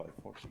5:40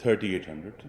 3800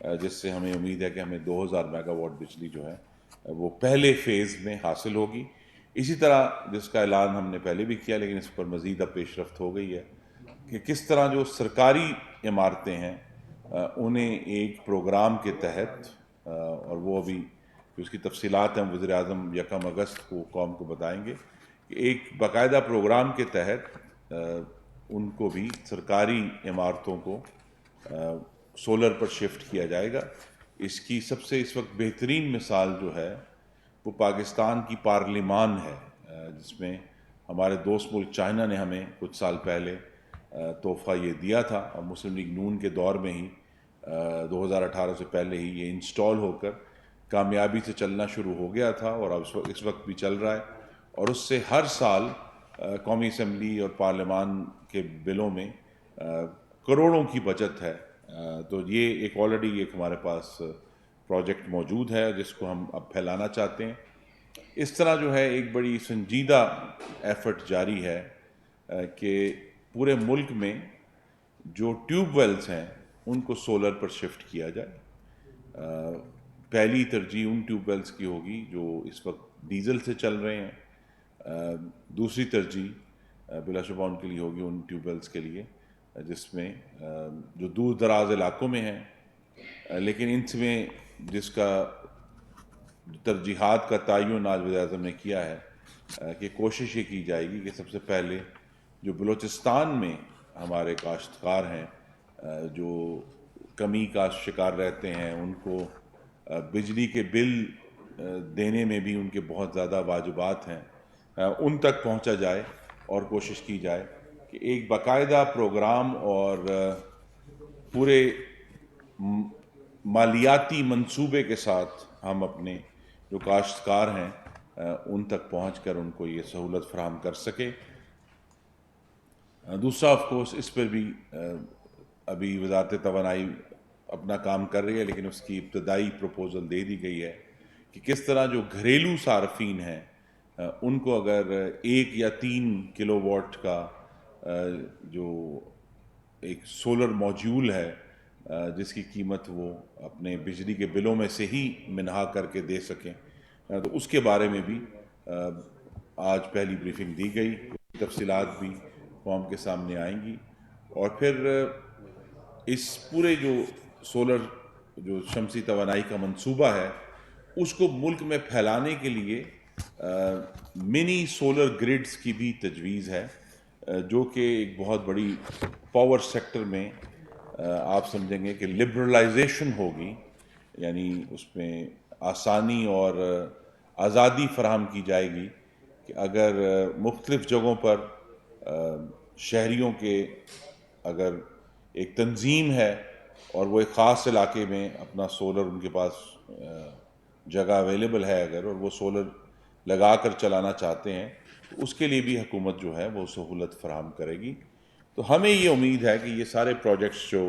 جس سے ہمیں امید ہے کہ ہمیں 2000 میگا واٹ بجلی جو ہے وہ پہلے فیز میں حاصل ہوگی. اسی طرح جس کا اعلان ہم نے پہلے بھی کیا لیکن اس پر مزید اب پیش رفت ہو گئی ہے کہ کس طرح جو سرکاری عمارتیں ہیں انہیں ایک پروگرام کے تحت اور وہ ابھی اس کی تفصیلات ہیں وزیر اعظم 1 اگست کو قوم کو بتائیں گے کہ ایک باقاعدہ پروگرام کے تحت ان کو بھی سرکاری عمارتوں کو سولر پر شفٹ کیا جائے گا. اس کی سب سے اس وقت بہترین مثال جو ہے وہ پاکستان کی پارلیمان ہے جس میں ہمارے دوست ملک چائنا نے ہمیں کچھ سال پہلے تحفہ یہ دیا تھا اور مسلم لیگ نون کے دور میں ہی 2018 سے پہلے ہی یہ انسٹال ہو کر کامیابی سے چلنا شروع ہو گیا تھا اور اب اس وقت بھی چل رہا ہے اور اس سے ہر سال قومی اسمبلی اور پارلیمان کے بلوں میں کروڑوں کی بچت ہے. تو یہ ایک آلریڈی ایک ہمارے پاس پروجیکٹ موجود ہے جس کو ہم اب پھیلانا چاہتے ہیں. اس طرح جو ہے ایک بڑی سنجیدہ ایفرٹ جاری ہے کہ پورے ملک میں جو ٹیوب ویلز ہیں ان کو سولر پر شفٹ کیا جائے. پہلی ترجیح ان ٹیوب ویلز کی ہوگی جو اس وقت ڈیزل سے چل رہے ہیں. دوسری ترجیح بلا شبہ ان کے لیے ہوگی ان ٹیوب ویلز کے لیے جس میں جو دور دراز علاقوں میں ہیں لیکن ان میں جس کا ترجیحات کا تعین آج وزیر اعظم نے کیا ہے کہ کوشش یہ کی جائے گی کہ سب سے پہلے جو بلوچستان میں ہمارے کاشتکار ہیں جو کمی کا شکار رہتے ہیں ان کو بجلی کے بل دینے میں بھی ان کے بہت زیادہ واجبات ہیں ان تک پہنچا جائے اور کوشش کی جائے کہ ایک باقاعدہ پروگرام اور پورے مالیاتی منصوبے کے ساتھ ہم اپنے جو کاشتکار ہیں ان تک پہنچ کر ان کو یہ سہولت فراہم کر سکے. دوسرا آف کورس اس پر بھی ابھی وزارت توانائی اپنا کام کر رہی ہے لیکن اس کی ابتدائی پروپوزل دے دی گئی ہے کہ کس طرح جو گھریلو صارفین ہیں ان کو اگر 1 یا 3 کلو واٹ کا جو ایک سولر موڈیول ہے جس کی قیمت وہ اپنے بجلی کے بلوں میں سے ہی منہا کر کے دے سکیں تو اس کے بارے میں بھی آج پہلی بریفنگ دی گئی. تفصیلات بھی قوم کے سامنے آئیں گی اور پھر اس پورے جو سولر جو شمسی توانائی کا منصوبہ ہے اس کو ملک میں پھیلانے کے لیے منی سولر گریڈز کی بھی تجویز ہے جو کہ ایک بہت بڑی پاور سیکٹر میں آپ سمجھیں گے کہ لبرلائزیشن ہوگی یعنی اس میں آسانی اور آزادی فراہم کی جائے گی کہ اگر مختلف جگہوں پر شہریوں کے اگر ایک تنظیم ہے اور وہ ایک خاص علاقے میں اپنا سولر ان کے پاس جگہ اویلیبل ہے اگر اور وہ سولر لگا کر چلانا چاہتے ہیں تو اس کے لیے بھی حکومت جو ہے وہ سہولت فراہم کرے گی. تو ہمیں یہ امید ہے کہ یہ سارے پروجیکٹس جو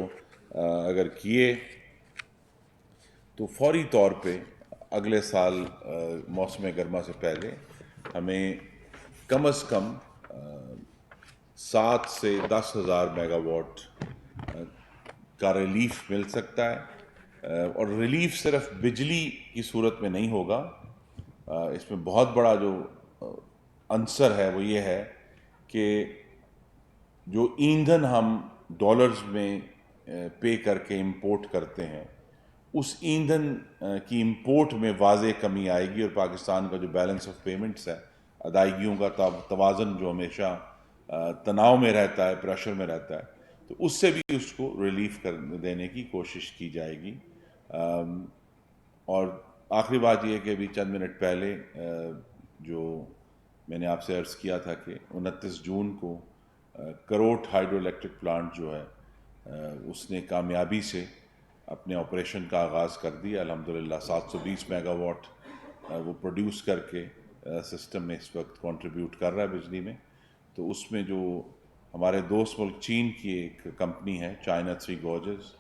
اگر کیے تو فوری طور پہ اگلے سال موسم گرما سے پہلے ہمیں کم از کم 7 سے 10 ہزار میگا واٹ کا ریلیف مل سکتا ہے اور ریلیف صرف بجلی کی صورت میں نہیں ہوگا. اس میں بہت بڑا جو عنصر ہے وہ یہ ہے کہ جو ایندھن ہم ڈالرز میں پے کر کے امپورٹ کرتے ہیں اس ایندھن کی امپورٹ میں واضح کمی آئے گی اور پاکستان کا جو بیلنس آف پیمنٹس ہے ادائیگیوں کا توازن جو ہمیشہ تناؤ میں رہتا ہے پریشر میں رہتا ہے تو اس سے بھی اس کو ریلیف کر دینے کی کوشش کی جائے گی. اور آخری بات یہ ہے کہ ابھی چند منٹ پہلے جو میں نے آپ سے عرض کیا تھا کہ 29 جون کو کروٹ ہائیڈرو الیکٹرک پلانٹ جو ہے اس نے کامیابی سے اپنے آپریشن کا آغاز کر دیا. الحمدللہ 720 میگا واٹ وہ پروڈیوس کر کے سسٹم میں اس وقت کنٹریبیوٹ کر رہا ہے بجلی میں. تو اس میں جو ہمارے دوست ملک چین کی ایک کمپنی ہے چائنا 3 گورجز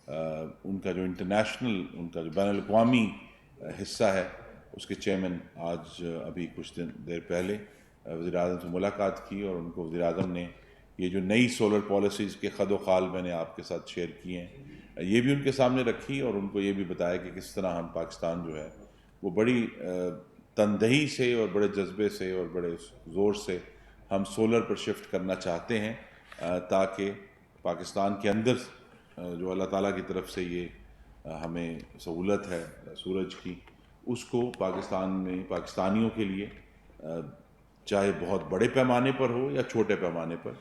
ان کا جو انٹرنیشنل ان کا جو بین الاقوامی حصہ ہے اس کے چیئرمین آج ابھی کچھ دیر پہلے وزیر اعظم سے ملاقات کی اور ان کو وزیر اعظم نے یہ جو نئی سولر پالیسیز کے خد و خال میں نے آپ کے ساتھ شیئر کیے ہیں یہ بھی ان کے سامنے رکھی اور ان کو یہ بھی بتایا کہ کس طرح ہم پاکستان جو ہے وہ بڑی تندہی سے اور بڑے جذبے سے اور بڑے زور سے ہم سولر پر شفٹ کرنا چاہتے ہیں، تاکہ پاکستان کے اندر جو اللہ تعالیٰ کی طرف سے یہ ہمیں سہولت ہے سورج کی، اس کو پاکستان میں پاکستانیوں کے لیے چاہے بہت بڑے پیمانے پر ہو یا چھوٹے پیمانے پر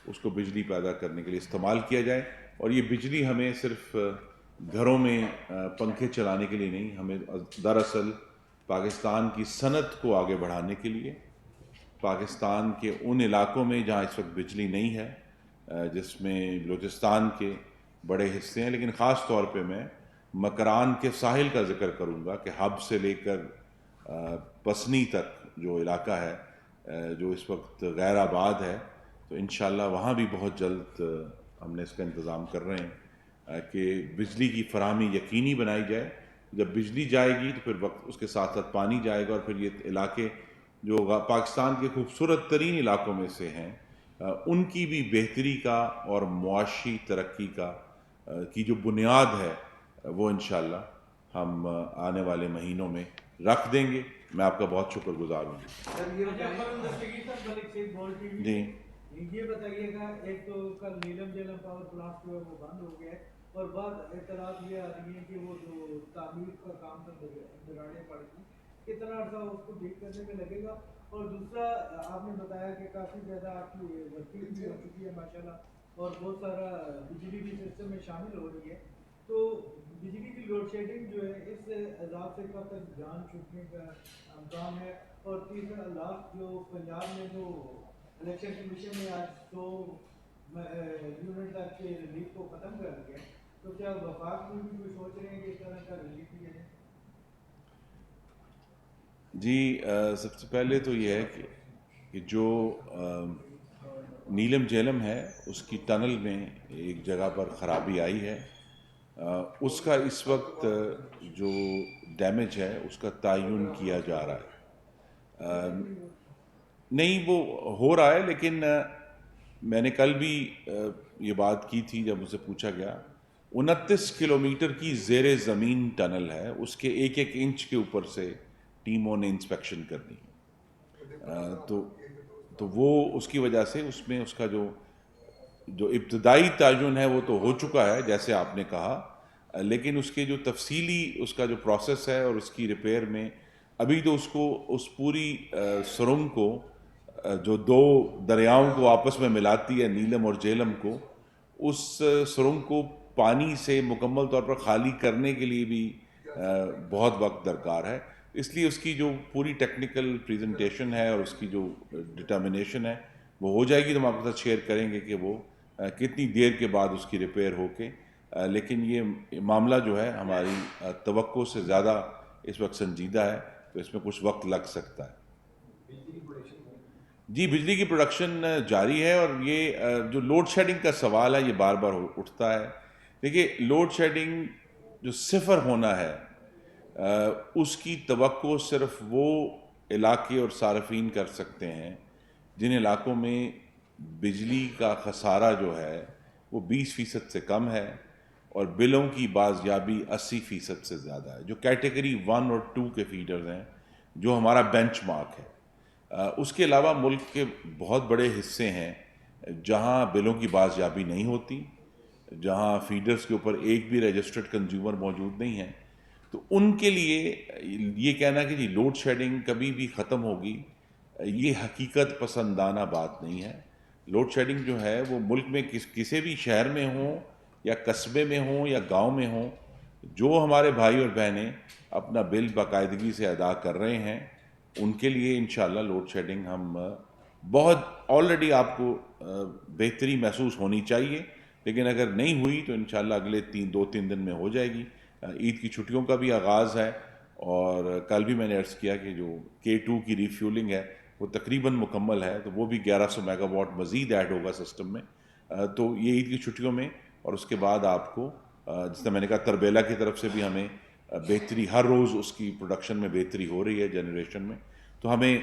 اس کو بجلی پیدا کرنے کے لیے استعمال کیا جائے. اور یہ بجلی ہمیں صرف گھروں میں پنکھے چلانے کے لیے نہیں، ہمیں دراصل پاکستان کی صنعت کو آگے بڑھانے کے لیے، پاکستان کے ان علاقوں میں جہاں اس وقت بجلی نہیں ہے، جس میں بلوچستان کے بڑے حصے ہیں، لیکن خاص طور پہ میں مکران کے ساحل کا ذکر کروں گا کہ ہب سے لے کر پسنی تک جو علاقہ ہے جو اس وقت غیر آباد ہے، تو انشاءاللہ وہاں بھی بہت جلد ہم نے اس کا انتظام کر رہے ہیں کہ بجلی کی فراہمی یقینی بنائی جائے. جب بجلی جائے گی تو پھر وقت اس کے ساتھ ساتھ پانی جائے گا، اور پھر یہ علاقے جو پاکستان کے خوبصورت ترین علاقوں میں سے ہیں ان کی بھی بہتری کا اور معاشی ترقی کا کی جو بنیاد ہے وہ انشاءاللہ ہم آنے والے مہینوں میں رکھ دیں گے. میں آپ کا بہت شکر گزار ہوں. جی یہ بتائیے گا، ایک تو کل نیلم جیلم پاور پلانٹ جو ہے وہ بند ہو گیا ہے، اور بعد اطلاعات یہ آ رہی ہیں کہ وہ جو تعمیر کا کام تھا بگاڑیں پڑ گئی، کتنا عرصہ اس کو ٹھیک کرنے میں لگے گا؟ اور دوسرا آپ نے بتایا کہ کافی زیادہ آپ کی وسیع بھی ہو چکی ہے ماشاءاللہ، اور بہت سارا بجلی بھی سسٹم میں شامل ہو رہی ہے، تو بجلی کی لوڈ شیڈنگ جو ہے اس عذاب سے کب تک جان چھوٹنے کا امکان ہے؟ اور تیسرا لاسٹ جو پنجاب میں جو الیکشن کمیشن نے آج 100 یونٹ تک کے ریلیف کو ختم کر دیا، تو کیا وفاق میں بھی کوئی سوچ رہے ہیں کہ اس طرح کا ریلیف دیا جائے؟ جی، سب سے پہلے تو یہ ہے کہ جو نیلم جیلم ہے اس کی ٹنل میں ایک جگہ پر خرابی آئی ہے، اس کا اس وقت جو ڈیمیج ہے اس کا تعین کیا جا رہا ہے. نہیں، وہ ہو رہا ہے، لیکن میں نے کل بھی یہ بات کی تھی جب مجھ سے پوچھا گیا. 29 کلومیٹر کی زیر زمین ٹنل ہے، اس کے ایک ایک انچ کے اوپر سے ٹیموں نے انسپیکشن کرنی ہے. تو وہ اس کی وجہ سے اس میں اس کا جو ابتدائی تعین ہے وہ تو ہو چکا ہے جیسے آپ نے کہا، لیکن اس کے جو تفصیلی اس کا جو پروسیس ہے اور اس کی ریپیئر میں ابھی تو اس کو اس پوری سرنگ کو جو دو دریاؤں کو آپس میں ملاتی ہے نیلم اور جیلم کو، اس سرنگ کو پانی سے مکمل طور پر خالی کرنے کے لیے بھی بہت وقت درکار ہے. اس لیے اس کی جو پوری ٹیکنیکل پریزنٹیشن ہے اور اس کی جو ڈٹرمنیشن ہے وہ ہو جائے گی تو ہم آپ کے ساتھ شیئر کریں گے کہ وہ کتنی دیر کے بعد اس کی ریپیئر ہو کے، لیکن یہ معاملہ جو ہے ہماری توقع سے زیادہ اس وقت سنجیدہ ہے، تو اس میں کچھ وقت لگ سکتا ہے. جی، بجلی کی پروڈکشن جاری ہے، اور یہ جو لوڈ شیڈنگ کا سوال ہے یہ بار بار اٹھتا ہے. دیکھیے، لوڈ شیڈنگ جو صفر ہونا ہے اس کی توقع صرف وہ علاقے اور صارفین کر سکتے ہیں جن علاقوں میں بجلی کا خسارہ جو ہے وہ 20% سے کم ہے اور بلوں کی بازیابی 80% سے زیادہ ہے، جو کیٹیگری 1 اور 2 کے فیڈرز ہیں، جو ہمارا بینچ مارک ہے. اس کے علاوہ ملک کے بہت بڑے حصے ہیں جہاں بلوں کی بازیابی نہیں ہوتی، جہاں فیڈرز کے اوپر ایک بھی رجسٹرڈ کنزیومر موجود نہیں ہے. تو ان کے لیے یہ کہنا کہ جی لوڈ شیڈنگ کبھی بھی ختم ہوگی، یہ حقیقت پسندانہ بات نہیں ہے. لوڈ شیڈنگ جو ہے وہ ملک میں کسی بھی شہر میں ہوں یا قصبے میں ہوں یا گاؤں میں ہوں، جو ہمارے بھائی اور بہنیں اپنا بل باقاعدگی سے ادا کر رہے ہیں ان کے لیے انشاءاللہ لوڈ شیڈنگ ہم بہت آلریڈی آپ کو بہتری محسوس ہونی چاہیے، لیکن اگر نہیں ہوئی تو انشاءاللہ اگلے 2-3 دن میں ہو جائے گی. عید کی چھٹیوں کا بھی آغاز ہے، اور کل بھی میں نے عرض کیا کہ جو K2 کی ریفیولنگ ہے وہ تقریباً مکمل ہے، تو وہ بھی 1100 میگا واٹ مزید ایڈ ہوگا سسٹم میں. تو یہ عید کی چھٹیوں میں، اور اس کے بعد آپ کو جس طرح میں نے کہا تربیلا کی طرف سے بھی ہمیں بہتری، ہر روز اس کی پروڈکشن میں بہتری ہو رہی ہے جنریشن میں. تو ہمیں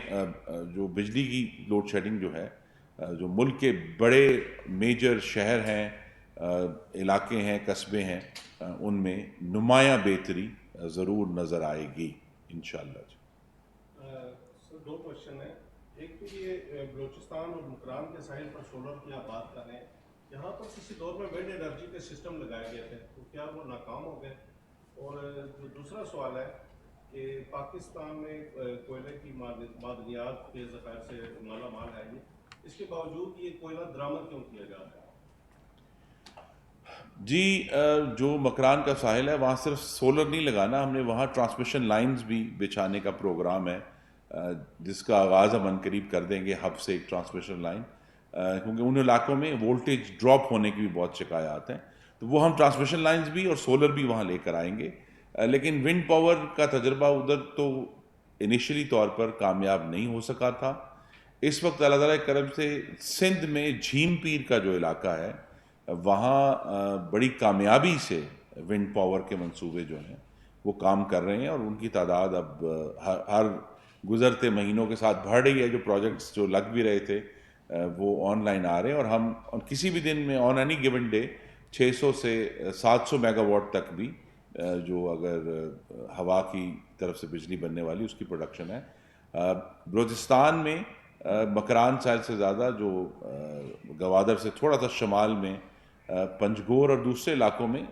جو بجلی کی لوڈ شیڈنگ جو ہے، جو ملک کے بڑے میجر شہر ہیں علاقے ہیں, قصبے ہیں, ان میں نمایاں بہتری ضرور نظر آئے گی انشاءاللہ. سر دو کوشچن ہیں. ایک تو یہ بلوچستان اور مکران کے ساحل پر سولر کی آپ بات کر رہے ہیں, یہاں پر کسی دور میں ونڈ انرجی کے سسٹم لگائے گئے تھے, تو کیا وہ ناکام ہو گئے؟ اور جو دوسرا سوال ہے کہ پاکستان میں کوئلے کی معدنیات کے ذخائر سے مالا مال ہے یہ, اس کے باوجود یہ کوئلہ درآمد کیوں کیا جا رہا ہے؟ جی, جو مکران کا ساحل ہے وہاں صرف سولر نہیں لگانا, ہم نے وہاں ٹرانسمیشن لائنز بھی بچھانے کا پروگرام ہے, جس کا آغاز ہم عنقریب کر دیں گے ہب سے ایک ٹرانسمیشن لائن, کیونکہ ان علاقوں میں وولٹیج ڈراپ ہونے کی بھی بہت شکایات ہیں, تو وہ ہم ٹرانسمیشن لائنز بھی اور سولر بھی وہاں لے کر آئیں گے. لیکن ونڈ پاور کا تجربہ ادھر تو انیشلی طور پر کامیاب نہیں ہو سکا تھا. اس وقت اللہ تعالیٰ کے کرم سے سندھ میں جھیم پیر کا جو علاقہ ہے وہاں بڑی کامیابی سے ونڈ پاور کے منصوبے جو ہیں وہ کام کر رہے ہیں, اور ان کی تعداد اب ہر گزرتے مہینوں کے ساتھ بڑھ رہی ہے. جو پروجیکٹس جو لگ بھی رہے تھے وہ آن لائن آ رہے ہیں, اور ہم کسی بھی دن میں آن اینی گیون ڈے 600 سے 700 میگا واٹ تک بھی جو اگر ہوا کی طرف سے بجلی بننے والی اس کی پروڈکشن ہے. بلوچستان میں مکران ساحل سے زیادہ, جو گوادر سے تھوڑا سا شمال میں پنجگور اور دوسرے علاقوں میں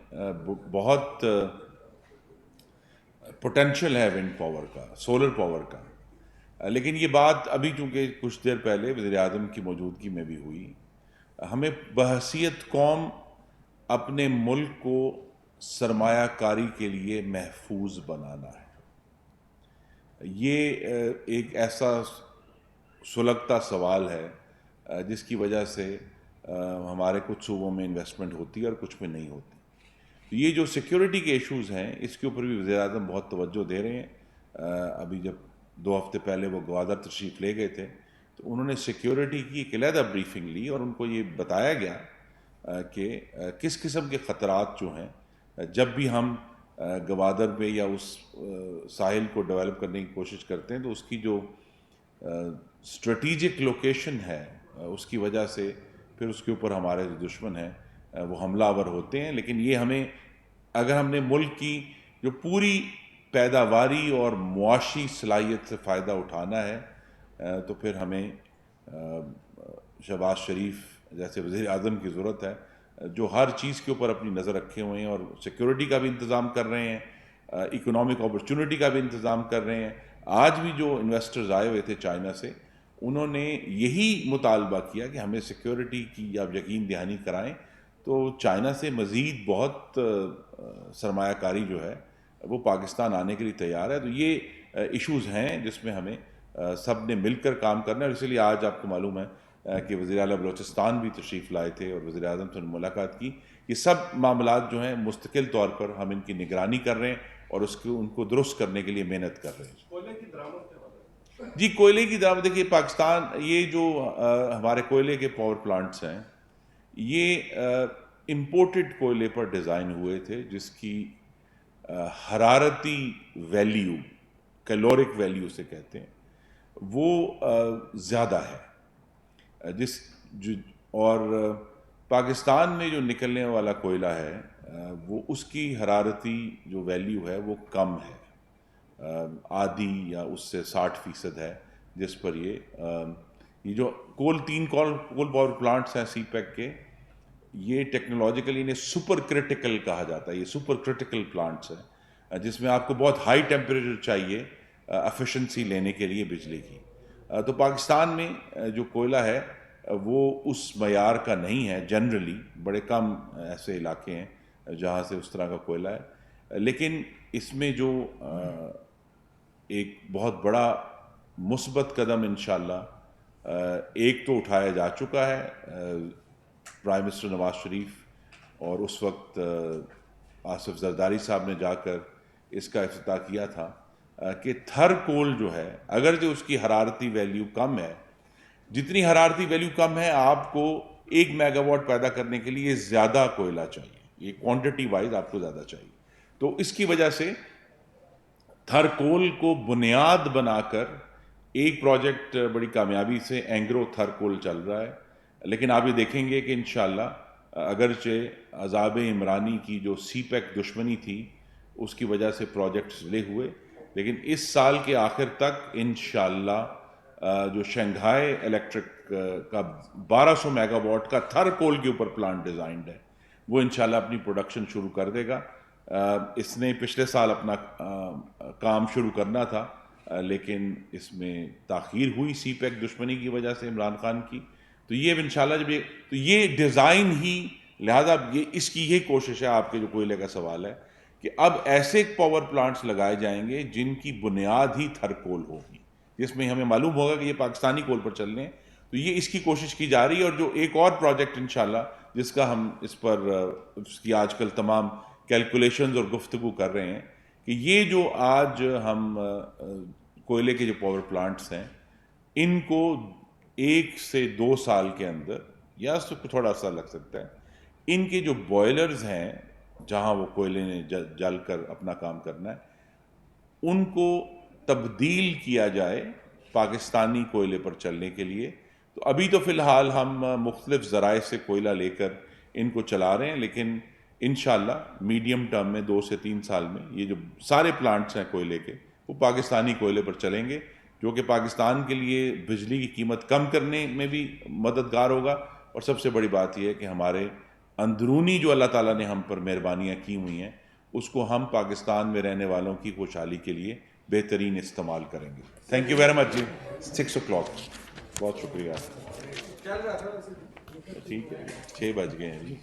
بہت پوٹینشیل ہے ونڈ پاور کا, سولر پاور کا. لیکن یہ بات ابھی چونکہ کچھ دیر پہلے وزیر اعظم کی موجودگی میں بھی ہوئی, ہمیں بحیثیت قوم اپنے ملک کو سرمایہ کاری کے لیے محفوظ بنانا ہے. یہ ایک ایسا سلگتا سوال ہے جس کی وجہ سے ہمارے کچھ صوبوں میں انویسٹمنٹ ہوتی ہے اور کچھ میں نہیں ہوتی. یہ جو سیکیورٹی کے ایشوز ہیں اس کے اوپر بھی وزیر اعظم بہت توجہ دے رہے ہیں. ابھی جب 2 ہفتے پہلے وہ گوادر تشریف لے گئے تھے تو انہوں نے سیکیورٹی کی ایک علیحدہ بریفنگ لی, اور ان کو یہ بتایا گیا کہ کس قسم کے خطرات جو ہیں جب بھی ہم گوادر پہ یا اس ساحل کو ڈیولپ کرنے کی کوشش کرتے ہیں تو اس کی جو اسٹریٹجک لوکیشن ہے اس کی وجہ سے پھر اس کے اوپر ہمارے جو دشمن ہیں وہ حملہ آور ہوتے ہیں. لیکن یہ ہمیں, اگر ہم نے ملک کی جو پوری پیداواری اور معاشی صلاحیت سے فائدہ اٹھانا ہے تو پھر ہمیں شہباز شریف جیسے وزیر اعظم کی ضرورت ہے, جو ہر چیز کے اوپر اپنی نظر رکھے ہوئے ہیں اور سیکیورٹی کا بھی انتظام کر رہے ہیں, اکنامک اپرچونٹی کا بھی انتظام کر رہے ہیں. آج بھی جو انویسٹرز آئے ہوئے تھے چائنا سے, انہوں نے یہی مطالبہ کیا کہ ہمیں سیکیورٹی کی آپ یقین دہانی کرائیں. تو چائنا سے مزید بہت سرمایہ کاری جو ہے وہ پاکستان آنے کے لیے تیار ہے. تو یہ ایشوز ہیں جس میں ہمیں سب نے مل کر کام کرنا ہے, اور اسی لیے آج آپ کو معلوم ہے کہ وزیر اعلیٰ بلوچستان بھی تشریف لائے تھے اور وزیر اعظم سے ملاقات کی. یہ سب معاملات جو ہیں مستقل طور پر ہم ان کی نگرانی کر رہے ہیں اور ان کو درست کرنے کے لیے محنت کر رہے ہیں. کوئلے کی درآمد کے بارے میں جی, کوئلے کی درآمد دیکھیے, پاکستان یہ جو ہمارے کوئلے کے پاور پلانٹس ہیں یہ امپورٹڈ کوئلے پر ڈیزائن ہوئے تھے, جس کی حرارتی ویلیو, کیلورک ویلیو سے کہتے ہیں, وہ زیادہ ہے. اور پاکستان میں جو نکلنے والا کوئلہ ہے وہ اس کی حرارتی جو ویلیو ہے وہ کم ہے, آدھی یا اس سے 60% ہے, جس پر یہ جو تین کول پاور پلانٹس ہیں سی پیک کے, یہ ٹیکنالوجیکلی انہیں سپر کرٹیکل کہا جاتا ہے. یہ سپر کرٹیکل پلانٹس ہیں جس میں آپ کو بہت ہائی ٹیمپریچر چاہیے ایفیشنسی لینے کے لیے بجلی کی. تو پاکستان میں جو کوئلہ ہے وہ اس معیار کا نہیں ہے. جنرلی بڑے کم ایسے علاقے ہیں جہاں سے اس طرح کا کوئلہ ہے, لیکن اس میں جو ایک بہت بڑا مثبت قدم انشاءاللہ ایک تو اٹھایا جا چکا ہے. پرائم منسٹر نواز شریف اور اس وقت آصف زرداری صاحب نے جا کر اس کا افتتاح کیا تھا کہ تھر کول جو ہے, اگر جو اس کی حرارتی ویلیو کم ہے, جتنی حرارتی ویلیو کم ہے آپ کو 1 میگا واٹ پیدا کرنے کے لیے زیادہ کوئلہ چاہیے, یہ کوانٹٹی وائز آپ کو زیادہ چاہیے. تو اس کی وجہ سے تھر کول کو بنیاد بنا کر ایک پروجیکٹ بڑی کامیابی سے اینگرو تھر کول چل رہا ہے. لیکن آپ یہ دیکھیں گے کہ انشاءاللہ اگرچہ عذاب عمرانی کی جو سی پیک دشمنی تھی اس کی وجہ سے پروجیکٹس ڈیلے ہوئے، لیکن اس سال کے آخر تک انشاءاللہ جو شنگھائی الیکٹرک کا 1200 میگا واٹ کا تھر کول کے اوپر پلانٹ ڈیزائنڈ ہے، وہ انشاءاللہ اپنی پروڈکشن شروع کر دے گا۔ اس نے پچھلے سال اپنا کام شروع کرنا تھا، لیکن اس میں تاخیر ہوئی سی پیک دشمنی کی وجہ سے عمران خان کی۔ تو یہ انشاءاللہ جب یہ ڈیزائن ہی، لہذا اس کی یہ کوشش ہے، آپ کے جو کوئلے کا سوال ہے، کہ اب ایسے پاور پلانٹس لگائے جائیں گے جن کی بنیاد ہی تھر کول ہوگی، جس میں ہمیں معلوم ہوگا کہ یہ پاکستانی کول پر چلنے ہیں۔ تو یہ اس کی کوشش کی جا رہی ہے، اور جو ایک اور پروجیکٹ انشاءاللہ جس کا ہم اس پر اس کی آج کل تمام کیلکولیشنز اور گفتگو کر رہے ہیں، کہ یہ جو آج ہم کوئلے کے جو پاور پلانٹس ہیں، ان کو 1 سے 2 سال کے اندر، یا تھوڑا سا لگ سکتا ہے، ان کے جو بوائلرز ہیں جہاں وہ کوئلے نے جل کر اپنا کام کرنا ہے، ان کو تبدیل کیا جائے پاکستانی کوئلے پر چلنے کے لیے۔ تو ابھی تو فی الحال ہم مختلف ذرائع سے کوئلہ لے کر ان کو چلا رہے ہیں، لیکن انشاءاللہ میڈیم ٹرم میں 2 سے 3 سال میں یہ جو سارے پلانٹس ہیں کوئلے کے، وہ پاکستانی کوئلے پر چلیں گے، جو کہ پاکستان کے لیے بجلی کی قیمت کم کرنے میں بھی مددگار ہوگا، اور سب سے بڑی بات یہ ہے کہ ہمارے اندرونی جو اللہ تعالیٰ نے ہم پر مہربانیاں کی ہوئی ہیں، اس کو ہم پاکستان میں رہنے والوں کی خوشحالی کے لیے بہترین استعمال کریں گے۔ تھینک یو ویری مچ جی۔ 6 o'clock، بہت شکریہ۔ ٹھیک ہے، 6 بج گئے ہیں جی۔